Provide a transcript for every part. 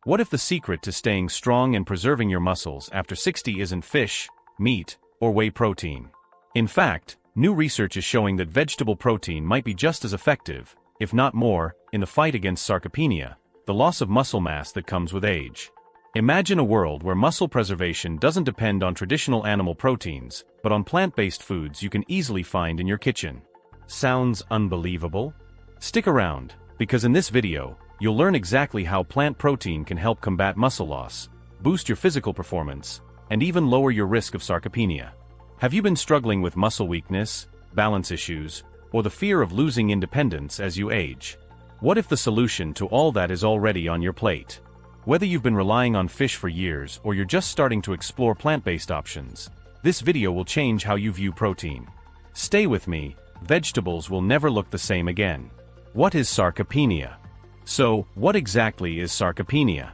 What if the secret to staying strong and preserving your muscles after 60 isn't fish, meat, or whey protein? In fact, new research is showing that vegetable protein might be just as effective, if not more, in the fight against sarcopenia, the loss of muscle mass that comes with age. Imagine a world where muscle preservation doesn't depend on traditional animal proteins, but on plant-based foods you can easily find in your kitchen. Sounds unbelievable? Stick around, because in this video, you'll learn exactly how plant protein can help combat muscle loss, boost your physical performance, and even lower your risk of sarcopenia. Have you been struggling with muscle weakness, balance issues, or the fear of losing independence as you age? What if the solution to all that is already on your plate? Whether you've been relying on fish for years or you're just starting to explore plant-based options, this video will change how you view protein. Stay with me, vegetables will never look the same again. What is sarcopenia? So, what exactly is sarcopenia?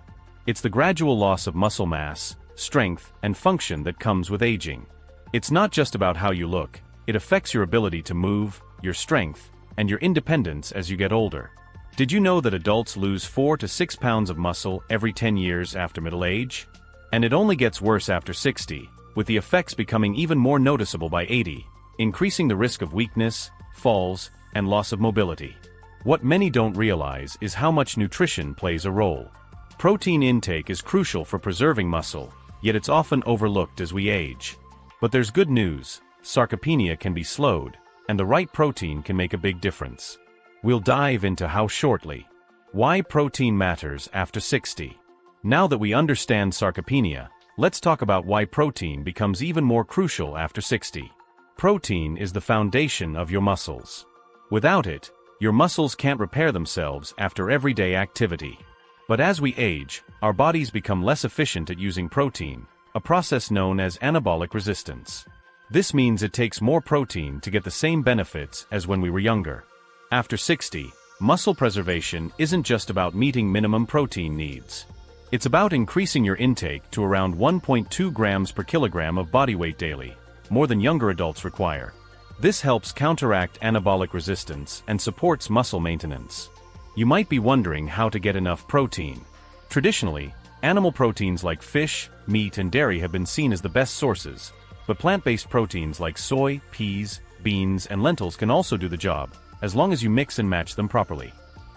It's the gradual loss of muscle mass, strength, and function that comes with aging. It's not just about how you look, it affects your ability to move, your strength, and your independence as you get older. Did you know that adults lose 4 to 6 pounds of muscle every 10 years after middle age? And it only gets worse after 60, with the effects becoming even more noticeable by 80, increasing the risk of weakness, falls, and loss of mobility. What many don't realize is how much nutrition plays a role. Protein intake is crucial for preserving muscle, yet it's often overlooked as we age. But there's good news, sarcopenia can be slowed, and the right protein can make a big difference. We'll dive into how shortly. Why protein matters after 60. Now that we understand sarcopenia, let's talk about why protein becomes even more crucial after 60. Protein is the foundation of your muscles. Without it, your muscles can't repair themselves after everyday activity. But as we age, our bodies become less efficient at using protein, a process known as anabolic resistance. This means it takes more protein to get the same benefits as when we were younger. After 60, muscle preservation isn't just about meeting minimum protein needs. It's about increasing your intake to around 1.2 grams per kilogram of body weight daily, more than younger adults require. This helps counteract anabolic resistance and supports muscle maintenance. You might be wondering how to get enough protein. Traditionally, animal proteins like fish, meat, and dairy have been seen as the best sources, but plant-based proteins like soy, peas, beans, and lentils can also do the job, as long as you mix and match them properly.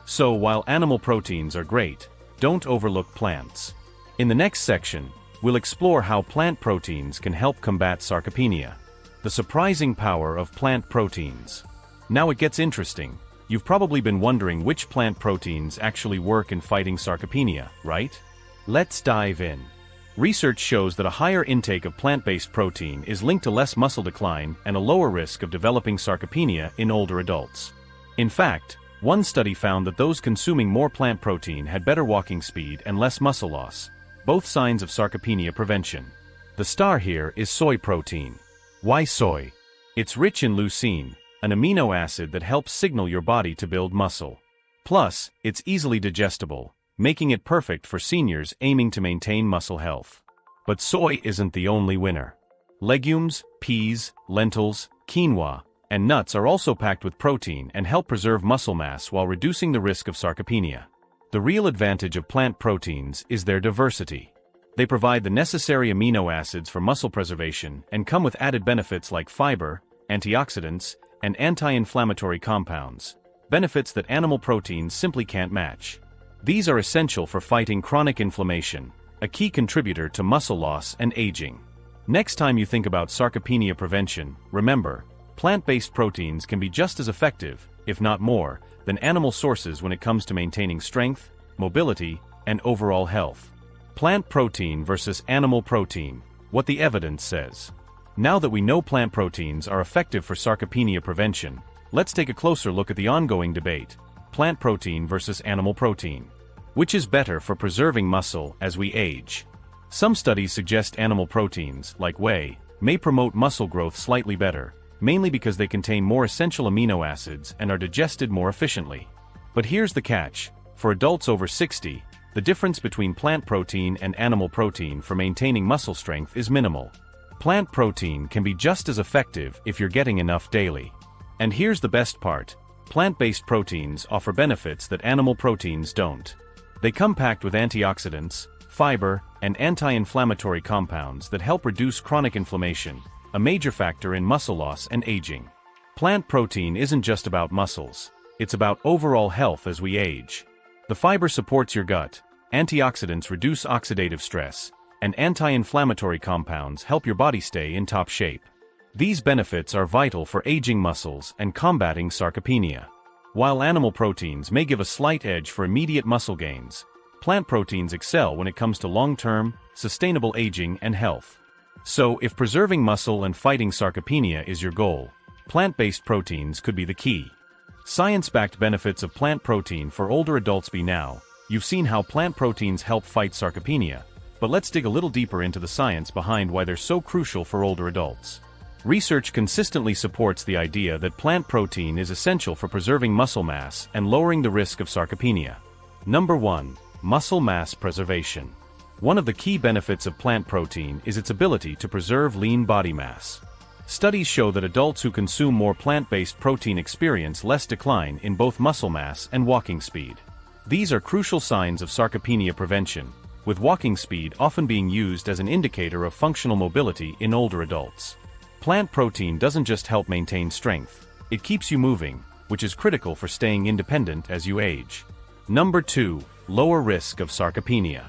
So while animal proteins are great, don't overlook plants. In the next section, we'll explore how plant proteins can help combat sarcopenia. The surprising power of plant proteins. Now it gets interesting. You've probably been wondering which plant proteins actually work in fighting sarcopenia, right? Let's dive in. Research shows that a higher intake of plant-based protein is linked to less muscle decline and a lower risk of developing sarcopenia in older adults. In fact, one study found that those consuming more plant protein had better walking speed and less muscle loss, both signs of sarcopenia prevention. The star here is soy protein. Why soy? It's rich in leucine, an amino acid that helps signal your body to build muscle. Plus, it's easily digestible, making it perfect for seniors aiming to maintain muscle health. But soy isn't the only winner. Legumes, peas, lentils, quinoa, and nuts are also packed with protein and help preserve muscle mass while reducing the risk of sarcopenia. The real advantage of plant proteins is their diversity. They provide the necessary amino acids for muscle preservation and come with added benefits like fiber, antioxidants, and anti-inflammatory compounds, benefits that animal proteins simply can't match. These are essential for fighting chronic inflammation, a key contributor to muscle loss and aging. Next time you think about sarcopenia prevention, remember, plant-based proteins can be just as effective, if not more, than animal sources when it comes to maintaining strength, mobility, and overall health. Plant protein versus animal protein, what the evidence says. Now that we know plant proteins are effective for sarcopenia prevention, let's take a closer look at the ongoing debate: plant protein versus animal protein. Which is better for preserving muscle as we age? Some studies suggest animal proteins, like whey, may promote muscle growth slightly better, mainly because they contain more essential amino acids and are digested more efficiently. But here's the catch: for adults over 60, the difference between plant protein and animal protein for maintaining muscle strength is minimal. Plant protein can be just as effective if you're getting enough daily. And here's the best part: plant-based proteins offer benefits that animal proteins don't. They come packed with antioxidants, fiber, and anti-inflammatory compounds that help reduce chronic inflammation, a major factor in muscle loss and aging. Plant protein isn't just about muscles, it's about overall health as we age. The fiber supports your gut, antioxidants reduce oxidative stress, and anti-inflammatory compounds help your body stay in top shape. These benefits are vital for aging muscles and combating sarcopenia. While animal proteins may give a slight edge for immediate muscle gains, plant proteins excel when it comes to long-term, sustainable aging and health. So, if preserving muscle and fighting sarcopenia is your goal, plant-based proteins could be the key. Science-backed benefits of plant protein for older adults. Now, you've seen how plant proteins help fight sarcopenia, but let's dig a little deeper into the science behind why they're so crucial for older adults. Research consistently supports the idea that plant protein is essential for preserving muscle mass and lowering the risk of sarcopenia. Number 1. Muscle mass preservation. One of the key benefits of plant protein is its ability to preserve lean body mass. Studies show that adults who consume more plant-based protein experience less decline in both muscle mass and walking speed. These are crucial signs of sarcopenia prevention, with walking speed often being used as an indicator of functional mobility in older adults. Plant protein doesn't just help maintain strength, it keeps you moving, which is critical for staying independent as you age. Number 2. Lower risk of sarcopenia.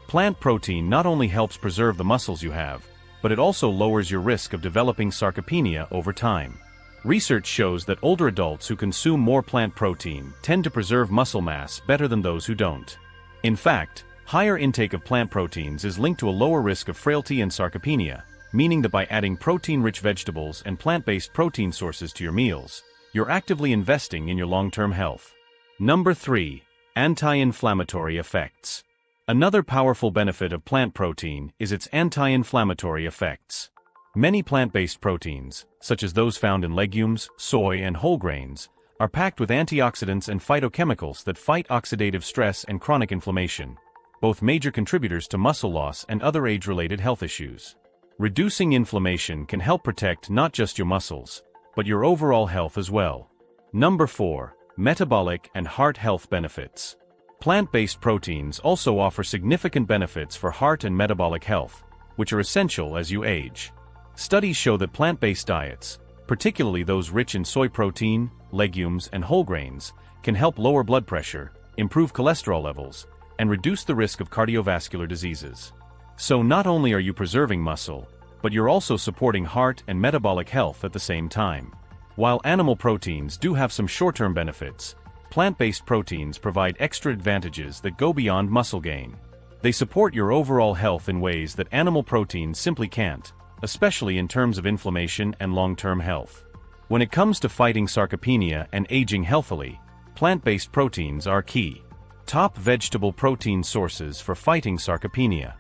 Plant protein not only helps preserve the muscles you have, but it also lowers your risk of developing sarcopenia over time. Research shows that older adults who consume more plant protein tend to preserve muscle mass better than those who don't. In fact, higher intake of plant proteins is linked to a lower risk of frailty and sarcopenia, meaning that by adding protein-rich vegetables and plant-based protein sources to your meals, you're actively investing in your long-term health. Number 3. Anti-inflammatory effects. Another powerful benefit of plant protein is its anti-inflammatory effects. Many plant-based proteins, such as those found in legumes, soy, and whole grains, are packed with antioxidants and phytochemicals that fight oxidative stress and chronic inflammation, both major contributors to muscle loss and other age-related health issues. Reducing inflammation can help protect not just your muscles, but your overall health as well. Number 4. Metabolic and heart health benefits. Plant-based proteins also offer significant benefits for heart and metabolic health, which are essential as you age. Studies show that plant-based diets, particularly those rich in soy protein, legumes, and whole grains, can help lower blood pressure, improve cholesterol levels, and reduce the risk of cardiovascular diseases. So not only are you preserving muscle, but you're also supporting heart and metabolic health at the same time. While animal proteins do have some short-term benefits, plant-based proteins provide extra advantages that go beyond muscle gain. They support your overall health in ways that animal proteins simply can't, especially in terms of inflammation and long-term health. When it comes to fighting sarcopenia and aging healthily, plant-based proteins are key. Top vegetable protein sources for fighting sarcopenia.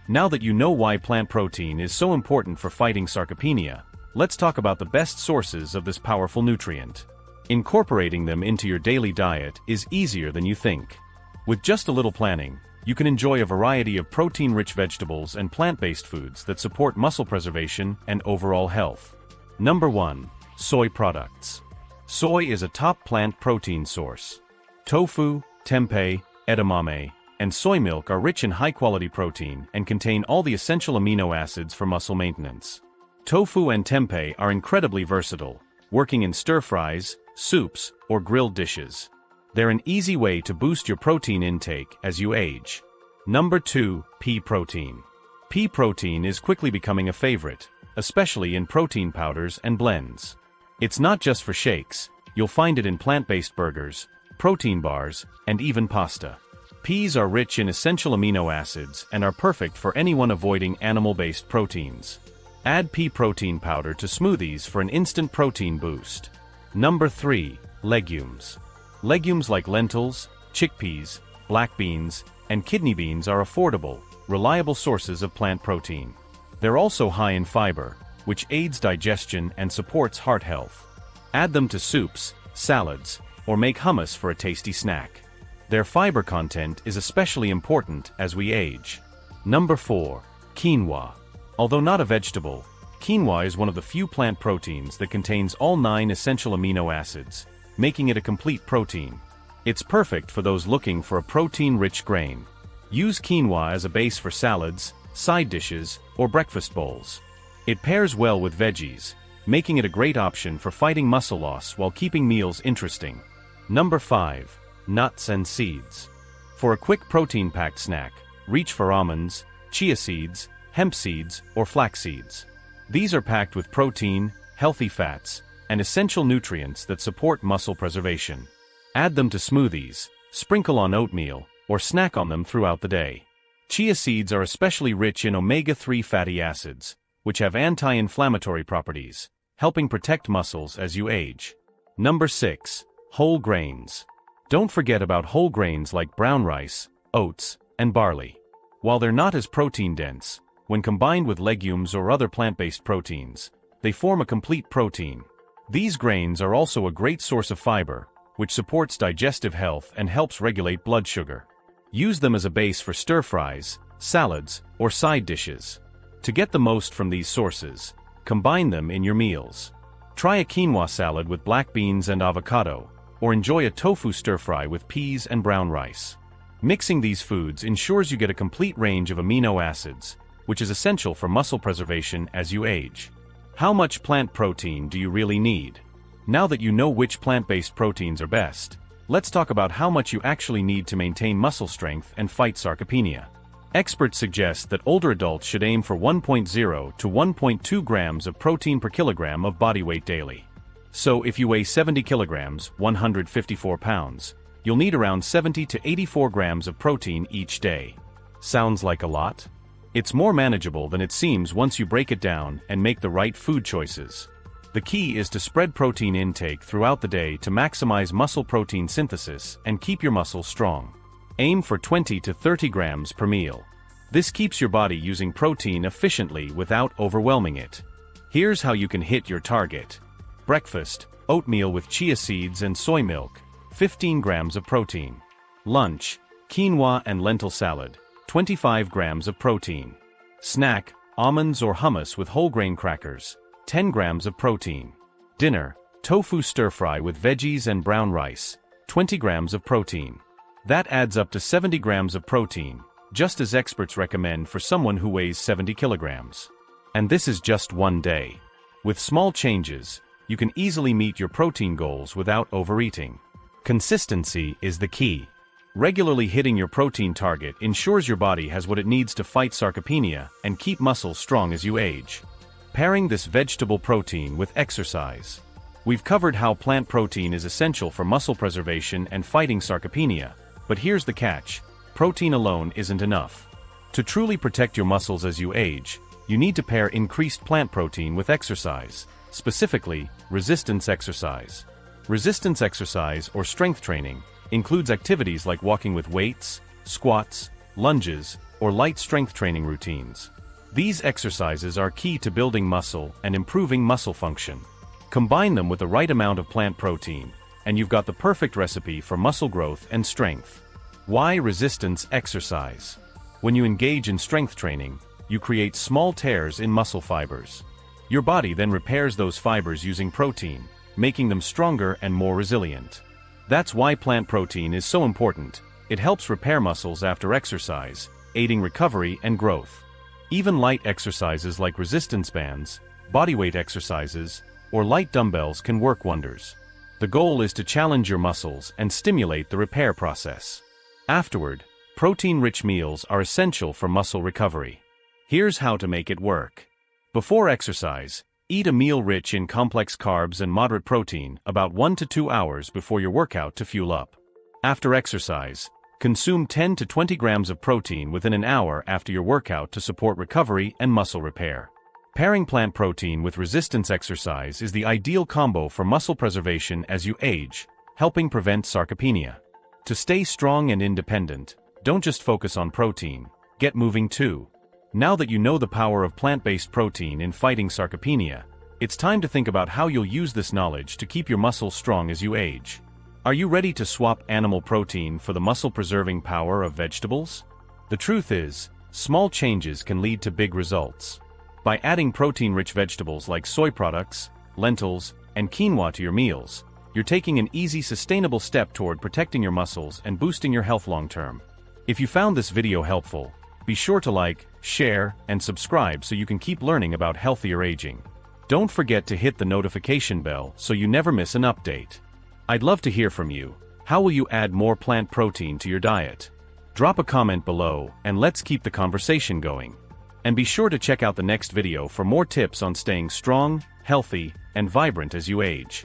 Now that you know why plant protein is so important for fighting sarcopenia, let's talk about the best sources of this powerful nutrient. Incorporating them into your daily diet is easier than you think. With just a little planning, you can enjoy a variety of protein-rich vegetables and plant-based foods that support muscle preservation and overall health. Number 1. Soy products. Soy is a top plant protein source. Tofu, tempeh, edamame, and soy milk are rich in high-quality protein and contain all the essential amino acids for muscle maintenance. Tofu and tempeh are incredibly versatile, working in stir-fries, soups, or grilled dishes. They're an easy way to boost your protein intake as you age. Number 2. Pea protein. Pea protein is quickly becoming a favorite, especially in protein powders and blends. It's not just for shakes, you'll find it in plant-based burgers, protein bars, and even pasta. Peas are rich in essential amino acids and are perfect for anyone avoiding animal-based proteins. Add pea protein powder to smoothies for an instant protein boost. Number 3. Legumes. Legumes like lentils, chickpeas, black beans, and kidney beans are affordable, reliable sources of plant protein. They're also high in fiber, which aids digestion and supports heart health. Add them to soups, salads, or make hummus for a tasty snack. Their fiber content is especially important as we age. Number 4. Quinoa. Although not a vegetable, quinoa is one of the few plant proteins that contains all 9 essential amino acids, making it a complete protein. It's perfect for those looking for a protein-rich grain. Use quinoa as a base for salads, side dishes, or breakfast bowls. It pairs well with veggies, making it a great option for fighting muscle loss while keeping meals interesting. Number 5. Nuts and seeds. For a quick protein-packed snack, reach for almonds, chia seeds, hemp seeds, or flax seeds. These are packed with protein, healthy fats, and essential nutrients that support muscle preservation. Add them to smoothies, sprinkle on oatmeal, or snack on them throughout the day. Chia seeds are especially rich in omega-3 fatty acids, which have anti-inflammatory properties, helping protect muscles as you age. Number 6. Whole grains. Don't forget about whole grains like brown rice, oats, and barley. While they're not as protein-dense, when combined with legumes or other plant-based proteins, they form a complete protein. These grains are also a great source of fiber, which supports digestive health and helps regulate blood sugar. Use them as a base for stir-fries, salads, or side dishes. To get the most from these sources, combine them in your meals. Try a quinoa salad with black beans and avocado, or enjoy a tofu stir-fry with peas and brown rice. Mixing these foods ensures you get a complete range of amino acids, which is essential for muscle preservation as you age. How much plant protein do you really need? Now that you know which plant-based proteins are best, let's talk about how much you actually need to maintain muscle strength and fight sarcopenia. Experts suggest that older adults should aim for 1.0 to 1.2 grams of protein per kilogram of body weight daily. So if you weigh 70 kilograms, 154 pounds, you'll need around 70 to 84 grams of protein each day. Sounds like a lot? It's more manageable than it seems once you break it down and make the right food choices. The key is to spread protein intake throughout the day to maximize muscle protein synthesis and keep your muscles strong. Aim for 20 to 30 grams per meal. This keeps your body using protein efficiently without overwhelming it. Here's how you can hit your target. Breakfast: oatmeal with chia seeds and soy milk, 15 grams of protein. Lunch: quinoa and lentil salad, 25 grams of protein. Snack: almonds or hummus with whole grain crackers, 10 grams of protein. Dinner: tofu stir-fry with veggies and brown rice, 20 grams of protein. That adds up to 70 grams of protein, just as experts recommend for someone who weighs 70 kilograms. And this is just one day. With small changes, you can easily meet your protein goals without overeating. Consistency is the key. Regularly hitting your protein target ensures your body has what it needs to fight sarcopenia and keep muscles strong as you age. Pairing this vegetable protein with exercise. We've covered how plant protein is essential for muscle preservation and fighting sarcopenia, but here's the catch: protein alone isn't enough. To truly protect your muscles as you age, you need to pair increased plant protein with exercise, specifically resistance exercise. Resistance exercise or strength training includes activities like walking with weights, squats, lunges, or light strength training routines. These exercises are key to building muscle and improving muscle function. Combine them with the right amount of plant protein, and you've got the perfect recipe for muscle growth and strength. Why resistance exercise? When you engage in strength training, you create small tears in muscle fibers. Your body then repairs those fibers using protein, making them stronger and more resilient. That's why plant protein is so important. It helps repair muscles after exercise, aiding recovery and growth. Even light exercises like resistance bands, bodyweight exercises, or light dumbbells can work wonders. The goal is to challenge your muscles and stimulate the repair process. Afterward, protein-rich meals are essential for muscle recovery. Here's how to make it work. Before exercise, eat a meal rich in complex carbs and moderate protein about 1 to 2 hours before your workout to fuel up. After exercise, consume 10 to 20 grams of protein within an hour after your workout to support recovery and muscle repair. Pairing plant protein with resistance exercise is the ideal combo for muscle preservation as you age, helping prevent sarcopenia. To stay strong and independent, don't just focus on protein, get moving too. Now that you know the power of plant-based protein in fighting sarcopenia, it's time to think about how you'll use this knowledge to keep your muscles strong as you age. Are you ready to swap animal protein for the muscle-preserving power of vegetables? The truth is, small changes can lead to big results. By adding protein-rich vegetables like soy products, lentils, and quinoa to your meals, you're taking an easy, sustainable step toward protecting your muscles and boosting your health long-term. If you found this video helpful, be sure to like, share, and subscribe so you can keep learning about healthier aging. Don't forget to hit the notification bell so you never miss an update. I'd love to hear from you. How will you add more plant protein to your diet? Drop a comment below, and let's keep the conversation going. And be sure to check out the next video for more tips on staying strong, healthy, and vibrant as you age.